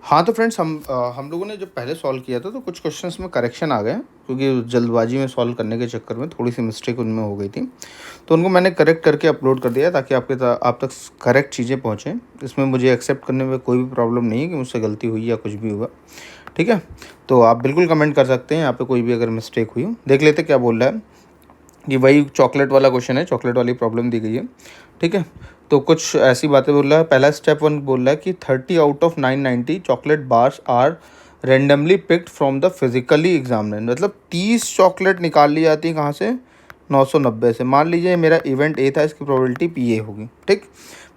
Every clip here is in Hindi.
हाँ, तो फ्रेंड्स हम लोगों ने जब पहले सॉल्व किया था तो कुछ क्वेश्चंस में करेक्शन आ गए हैं, क्योंकि जल्दबाजी में सॉल्व करने के चक्कर में थोड़ी-सी मिस्टेक उनमें हो गई थी। तो उनको मैंने करेक्ट करके अपलोड कर दिया है ताकि आप तक करेक्ट चीज़ें पहुँचें। इसमें मुझे एक्सेप्ट करने में कोई भी प्रॉब्लम नहीं है कि मुझसे गलती हुई या कुछ भी हुआ, ठीक है? तो आप बिल्कुल कमेंट कर सकते हैं यहाँ पे कोई भी अगर मिस्टेक हुई हो। देख लेते हैं क्या बोल रहा है। ये वही चॉकलेट वाला क्वेश्चन है, चॉकलेट वाली प्रॉब्लम दी गई है, ठीक है। तो कुछ ऐसी बातें बोल रहा है। पहला स्टेप वन बोल रहा है कि 30 out of 990 chocolate bars are randomly picked from the physically examiner. मतलब 30 चॉकलेट निकाल ली जाती है कहाँ से? 990 से। मान लीजिए मेरा इवेंट ए था, इसकी प्रोबेबिलिटी पी ए होगी, ठीक।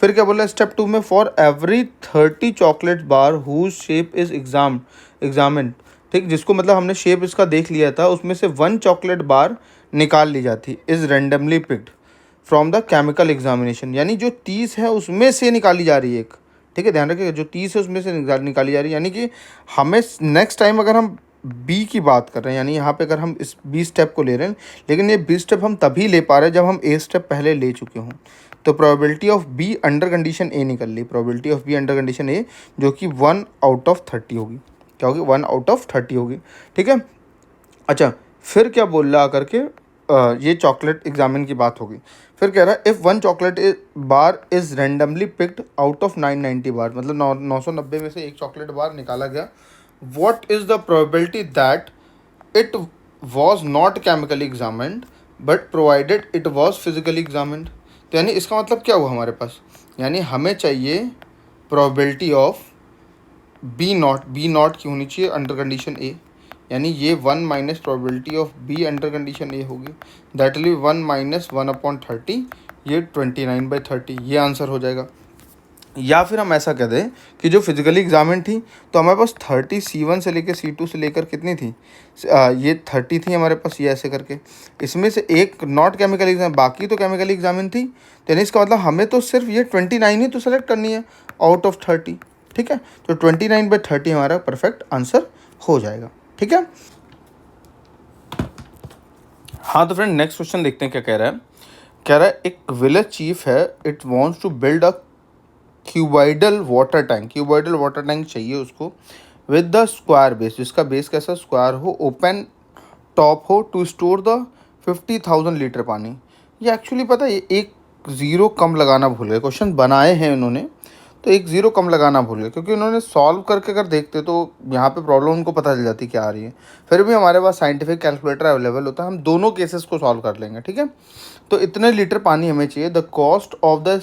फिर क्या बोल रहा है स्टेप टू में, for every 30 chocolate bar whose shape is examine, ठीक। जिसको मतलब हमने शेप इसका देख लिया था, उसमें से 1 चॉकलेट बार निकाल ली जाती, is randomly picked from the chemical examination. यानी जो 30 है उसमें से निकाली जा रही है एक, ठीक है। ध्यान रखिएगा, जो 30 है उसमें से निकाली जा रही है। यानी कि हमें नेक्स्ट टाइम अगर हम बी की बात कर रहे हैं, यानी यहाँ पे अगर हम इस बी स्टेप को ले रहे हैं, लेकिन ये बी स्टेप हम तभी ले पा रहे हैं जब हम ए स्टेप पहले ले चुके हों। तो probability of B under condition A निकल ली, probability of B under condition A, जो कि 1 आउट ऑफ 30 होगी। क्या होगी? 1 आउट ऑफ 30 होगी, ठीक है। अच्छा, फिर क्या बोल रहा आकर के, ये चॉकलेट एग्जामिन की बात होगी। फिर कह रहा है if 1 chocolate bar is randomly picked out of 990 बार, मतलब 990 में से एक चॉकलेट बार निकाला गया। What is the probability that it was not chemically examined but provided it was physically examined. तो यानी इसका मतलब क्या हुआ हमारे पास? यानी हमें चाहिए प्रोबेबिलिटी ऑफ बी नॉट की होनी चाहिए अंडर कंडीशन ए। यानी ये 1 माइनस probability of B under condition A होगी, दैट विल बी 1 माइनस 1/30, ये 29/30, ये आंसर हो जाएगा। या फिर हम ऐसा कह दें कि जो फिजिकली एग्जामिन थी, तो हमारे पास 30 C1 से लेकर C2 से लेकर कितनी थी? ये 30 थी हमारे पास, ये ऐसे करके। इसमें से एक नॉट केमिकल एग्जाम, बाकी तो केमिकली एग्जामिन थी। तो यानी इसका मतलब हमें तो सिर्फ ये 29 ही तो सेलेक्ट करनी है आउट ऑफ 30, ठीक है। तो 29/30 हमारा परफेक्ट आंसर हो जाएगा, ठीक है। हाँ, तो फ्रेंड नेक्स्ट क्वेश्चन देखते हैं क्या कह रहा है। कह रहा है एक विलेज चीफ है, it wants to build a cuboidal water tank. Cuboidal water tank चाहिए उसको विद द स्क्वायर बेस, जिसका बेस कैसा? स्क्वायर हो, ओपन टॉप हो, टू स्टोर द 50,000 लीटर पानी। ये एक्चुअली पता है, ये एक ज़ीरो कम लगाना भूल गए। क्वेश्चन बनाए हैं उन्होंने, तो एक ज़ीरो कम लगाना भूल गए, क्योंकि उन्होंने सॉल्व करके अगर देखते तो यहाँ पे प्रॉब्लम उनको पता चल जाती क्या आ रही है। फिर भी हमारे पास साइंटिफिक कैलकुलेटर अवेलेबल होता है, हम दोनों केसेस को सॉल्व कर लेंगे, ठीक है। तो इतने लीटर पानी हमें चाहिए। The cost of the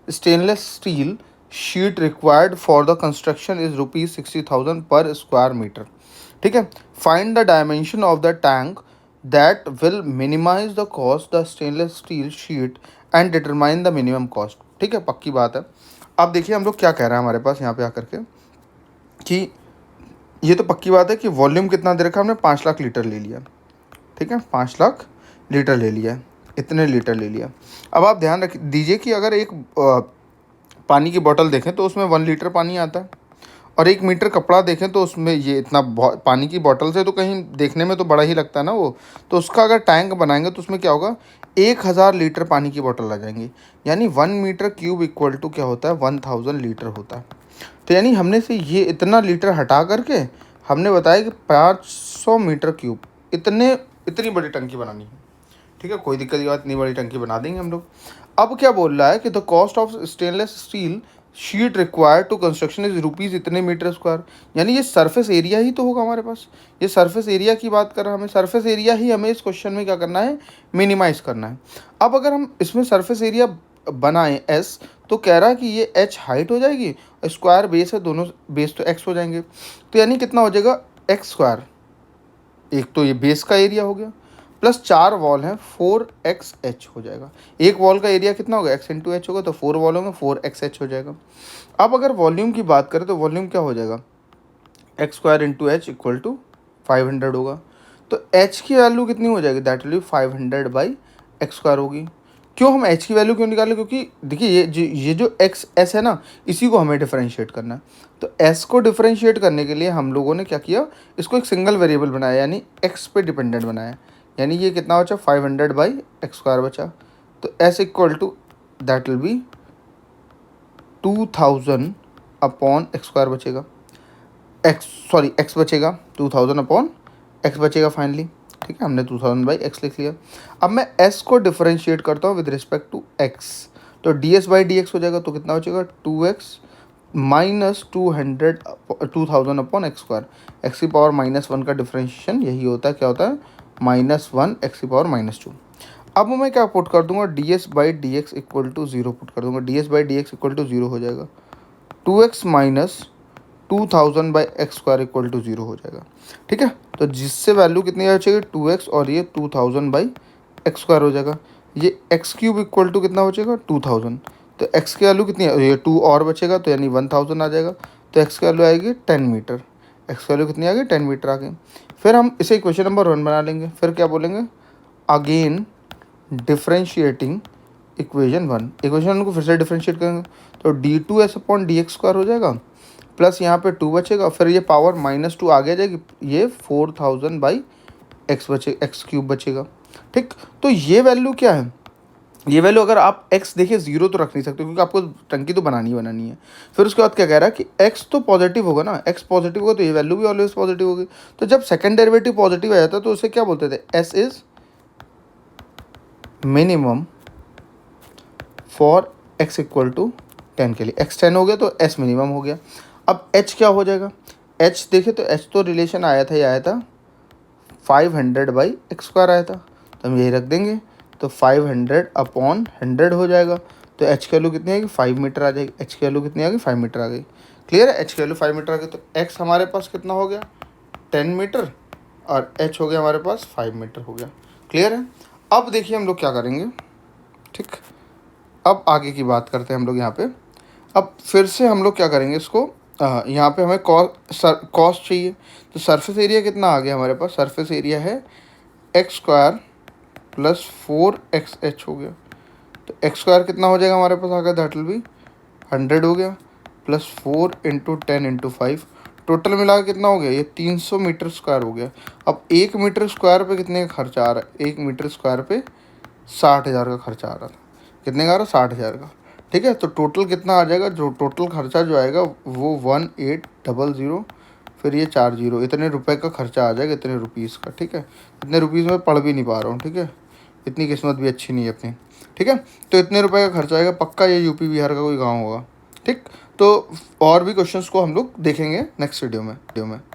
stainless steel sheet required for the construction is ₹60,000 पर स्क्वायर मीटर, ठीक है। Find the dimension of the tank that will minimise the cost the stainless steel sheet and determine the minimum cost, ठीक है। पक्की बात है। अब देखिए हम लोग क्या कह रहे हैं हमारे पास यहाँ पे आकर के, कि ये तो पक्की बात है कि वॉल्यूम कितना दे रखा है हमने, 5 लाख लीटर ले लिया, ठीक है। 5 लाख लीटर ले लिया, इतने लीटर ले लिया। अब आप ध्यान रख दीजिए कि अगर एक पानी की बोतल देखें तो उसमें 1 लीटर पानी आता है, और 1 मीटर कपड़ा देखें तो उसमें ये इतना पानी की बोतल से तो कहीं देखने में तो बड़ा ही लगता है ना वो। तो उसका अगर टैंक बनाएंगे तो उसमें क्या होगा? 1000 लीटर पानी की बोतल आ जाएंगी। यानी 1 मीटर क्यूब इक्वल टू क्या होता है? 1000 लीटर होता है। तो यानी हमने से ये इतना लीटर हटा करके हमने बताया कि 500 मीटर क्यूब, इतनी बड़ी टंकी बनानी है, ठीक है। कोई दिक्कत की बात, इतनी बड़ी टंकी बना देंगे हम लोग। अब क्या बोल रहा है कि the cost of stainless steel sheet required to construction is rupees इतने मीटर स्क्वायर। यानी ये सरफेस एरिया ही तो होगा हमारे पास, ये सरफेस एरिया की बात कर रहा है। हमें सरफेस एरिया ही हमें इस क्वेश्चन में क्या करना है? मिनिमाइज करना है। अब अगर हम इसमें सरफेस एरिया बनाएं एस, तो कह रहा है कि ये एच हाइट हो जाएगी, स्क्वायर बेस है, दोनों बेस तो एक्स हो जाएंगे। तो यानी कितना हो जाएगा? X square. एक तो ये बेस का एरिया हो गया, प्लस 4 वॉल हैं, 4XH हो जाएगा। एक वॉल का एरिया कितना होगा? x इंटू एच होगा, तो 4 वॉल होंगे, 4XH हो जाएगा। अब अगर वॉल्यूम की बात करें तो वॉल्यूम क्या हो जाएगा? X square into h equal to 500 होगा। तो h की वैल्यू कितनी हो जाएगी? That will B 500/x square होगी। क्यों हम h की वैल्यू क्यों निकालें? क्योंकि देखिए ये जो एक्स एस है ना, इसी को हमें डिफरेंशिएट करना है। तो s को डिफरेंशिएट करने के लिए हम लोगों ने क्या किया? इसको एक सिंगल वेरिएबल बनाया, यानी x पे डिपेंडेंट बनाया। यानी ये कितना बचा? 500/x स्क्वायर बचा। तो s equal to that will be 2000/x square बचेगा। एक्स सॉरी एक्स बचेगा 2000 अपॉन एक्स बचेगा फाइनली, ठीक है, हमने 2000 बाई एक्स लिख लिया। अब मैं एस को डिफरेंशिएट करता हूँ विद रिस्पेक्ट टू एक्स, तो D s by d x हो जाएगा, तो कितना बचेगा 2x minus 2000 upon x square. X की पावर -1 का डिफरेंशिएशन यही होता है, क्या होता है -1 एक्स की पावर -2। अब मैं क्या पुट कर दूंगा, d s by d x equal to 0 put कर दूंगा, d s by d x equal to 0 हो जाएगा, 2x minus 2000 by x square equal to 0 हो जाएगा, ठीक है। तो जिससे वैल्यू कितनी आ जाएगी 2x और ये 2000 बाई एक्स स्क्वायर हो जाएगा। ये एक्स क्यूब इक्वल टू कितना बचेगा 2000, तो एक्स की वैल्यू कितनी है, ये 2 और बचेगा तो यानी 1000 आ जाएगा, तो एक्स की वैल्यू आएगी 10 मीटर, एक्स की वैल्यू कितनी आ गई 10 मीटर आ गई। फिर हम इसे इक्वेशन नंबर 1 बना लेंगे, फिर क्या बोलेंगे, अगेन डिफ्रेंशिएटिंग इक्वेशन 1, इक्वेशन 1 को फिर से डिफ्रेंशिएट करेंगे, तो d2s upon D x square हो जाएगा, प्लस यहाँ पे 2 बचेगा, फिर ये पावर -2 आगे जाएगी, ये 4000 बाई एक्स बचे, एक्स क्यूब बचेगा, ठीक। तो ये वैल्यू क्या है, ये वैल्यू अगर आप x देखिए 0 तो रख नहीं सकते क्योंकि आपको टंकी तो बनानी है। फिर उसके बाद क्या कह रहा है कि x तो पॉजिटिव होगा ना, x पॉजिटिव होगा तो ये वैल्यू भी ऑलवेज पॉजिटिव होगी। तो जब सेकंड डेरिवेटिव पॉजिटिव आ जाता है तो उसे क्या बोलते थे, s is minimum for x equal to 10 के लिए, x 10 हो गया तो s मिनिमम हो गया। अब h क्या हो जाएगा, h देखे तो h तो रिलेशन आया था, ये आया था 500 बाई एक्स स्क्वायर आया था, तो हम यही रख देंगे, तो 500 अपॉन 100 हो जाएगा, तो h की वैल्यू कितनी आएगी 5 मीटर आ जाएगी, h की वैल्यू कितनी आ गई 5 मीटर आ गई, क्लियर है, h की वैल्यू 5 मीटर आ गई, तो x हमारे पास कितना हो गया 10 मीटर और h हो गया हमारे पास 5 मीटर हो गया, क्लियर है। अब देखिए हम लोग क्या करेंगे, ठीक, अब आगे की बात करते हैं हम लोग यहाँ पे। अब फिर से हम लोग क्या करेंगे इसको, यहाँ पे हमें कॉस्ट चाहिए, तो सरफेस एरिया कितना आ गया हमारे पास, सरफेस एरिया है एक्स स्क्वायर प्लस 4xh हो गया, तो एक्स स्क्वायर कितना हो जाएगा हमारे पास आ गया, दैट विल बी 100 हो गया, प्लस 4 इंटू 10 इंटू 5, टोटल मिला के कितना हो गया, ये 300 मीटर स्क्वायर हो गया। अब 1 मीटर स्क्वायर पे कितने का खर्चा आ रहा है, 1 मीटर स्क्वायर पे 60,000 का खर्चा आ रहा था, कितने का आ रहा है 60,000 का, ठीक है। तो टोटल कितना आ जाएगा, जो टोटल खर्चा जो आएगा वो 1800, फिर ये 40, इतने रुपए का खर्चा आ जाएगा, इतने रुपीज़ का, ठीक है। इतने रुपीज़ में पढ़ भी नहीं पा रहा हूँ, ठीक है, इतनी किस्मत भी अच्छी नहीं है अपनी, ठीक है। तो इतने रुपए का खर्चा आएगा, पक्का ये यूपी बिहार का कोई गाँव होगा, ठीक। तो और भी क्वेश्चंस को हम लोग देखेंगे नेक्स्ट वीडियो में।